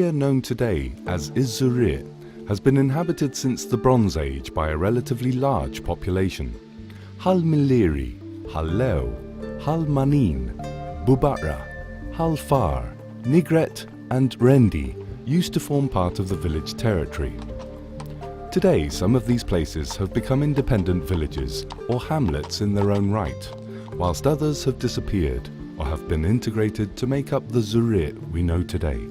area known today as Żurrieq has been inhabited since the Bronze Age by a relatively large population. Hal Miliri, Hal Leo, Hal Manin, Bubatra, Hal Far, Nigret and Rendi used to form part of the village territory. Today, some of these places have become independent villages or hamlets in their own right, whilst others have disappeared or have been integrated to make up the Żurrieq we know today.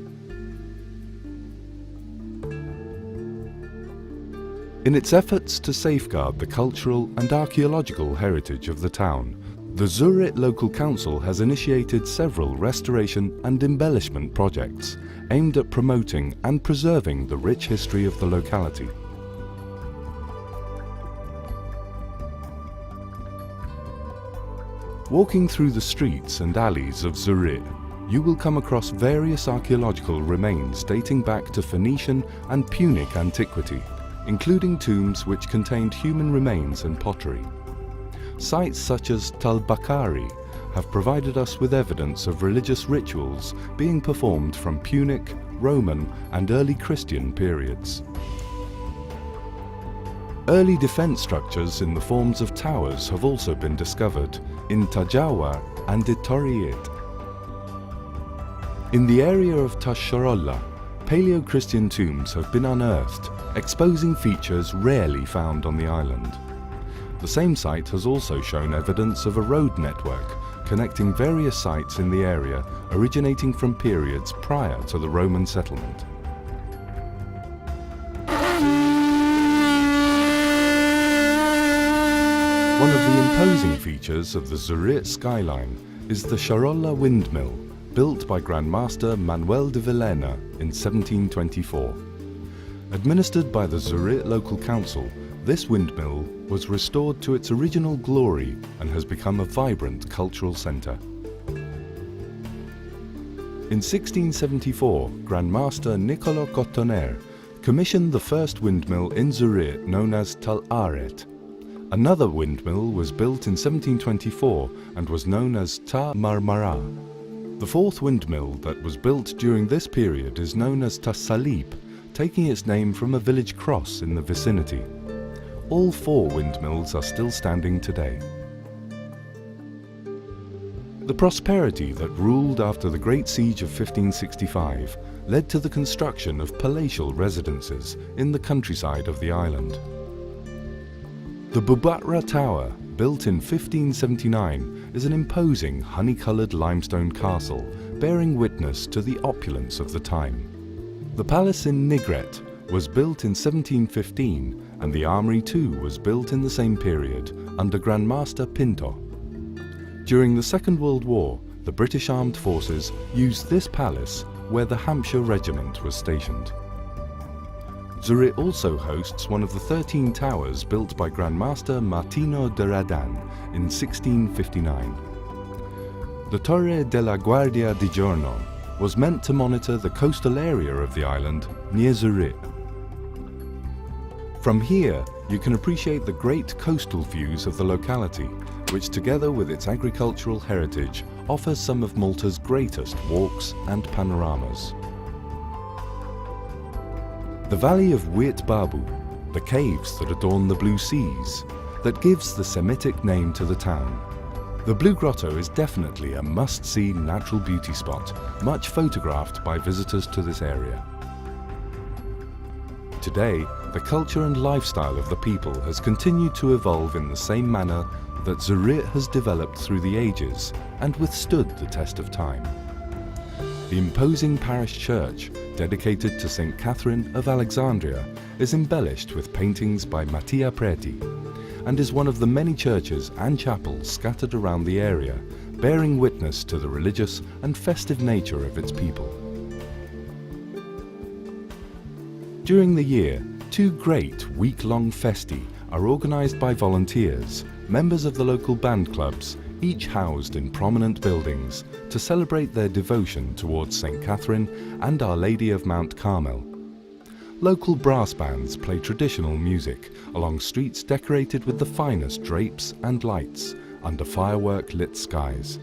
In its efforts to safeguard the cultural and archaeological heritage of the town, the Żurrieq Local Council has initiated several restoration and embellishment projects aimed at promoting and preserving the rich history of the locality. Walking through the streets and alleys of Zurrieq, you will come across various archaeological remains dating back to Phoenician and Punic antiquity, including tombs which contained human remains and pottery. Sites such as Tal Bakari have provided us with evidence of religious rituals being performed from Punic, Roman and early Christian periods. Early defence structures in the forms of towers have also been discovered in Tajawar and Zurrieq. In the area of Tasharolla, Paleo-Christian tombs have been unearthed, exposing features rarely found on the island. The same site has also shown evidence of a road network connecting various sites in the area originating from periods prior to the Roman settlement. One of the imposing features of the Żurrieq skyline is the Sharolla windmill, built by Grand Master Manuel de Villena in 1724. Administered by the Żurrieq Local Council, this windmill was restored to its original glory and has become a vibrant cultural centre. In 1674, Grand Master Niccolò Cottoner commissioned the first windmill in Żurrieq known as Tal Aret. Another windmill was built in 1724 and was known as Ta Marmara. The fourth windmill that was built during this period is known as Ta Salib, taking its name from a village cross in the vicinity. All four windmills are still standing today. The prosperity that ruled after the Great Siege of 1565 led to the construction of palatial residences in the countryside of the island. The Bubatra Tower, built in 1579, is an imposing honey-coloured limestone castle bearing witness to the opulence of the time. The palace in Nigret was built in 1715 and the armoury too was built in the same period under Grand Master Pinto. During the Second World War, the British Armed Forces used this palace where the Hampshire Regiment was stationed. Żurrieq also hosts one of the 13 towers built by Grand Master Martino de Radan in 1659. The Torre della Guardia di Giorno was meant to monitor the coastal area of the island near Żurrieq. From here, you can appreciate the great coastal views of the locality, which together with its agricultural heritage offers some of Malta's greatest walks and panoramas. The valley of Wirt Babu, the caves that adorn the blue seas, that gives the Semitic name to the town. The Blue Grotto is definitely a must-see natural beauty spot, much photographed by visitors to this area. Today, the culture and lifestyle of the people has continued to evolve in the same manner that Żurrieq has developed through the ages and withstood the test of time. The imposing parish church, dedicated to St. Catherine of Alexandria, is embellished with paintings by Mattia Preti and is one of the many churches and chapels scattered around the area, bearing witness to the religious and festive nature of its people. During the year, two great week-long festi are organised by volunteers, members of the local band clubs, each housed in prominent buildings, to celebrate their devotion towards St. Catherine and Our Lady of Mount Carmel. Local brass bands play traditional music along streets decorated with the finest drapes and lights under firework-lit skies.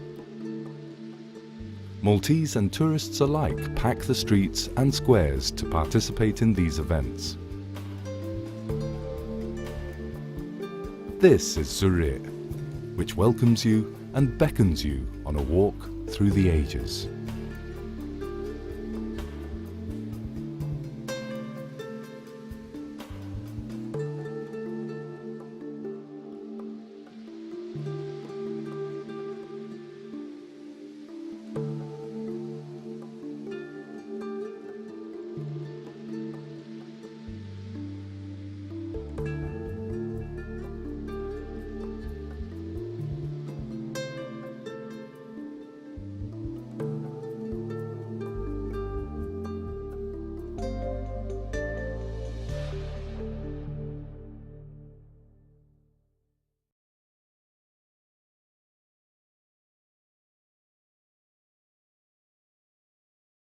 Maltese and tourists alike pack the streets and squares to participate in these events. This is Zurrieq, which welcomes you and beckons you on a walk through the ages.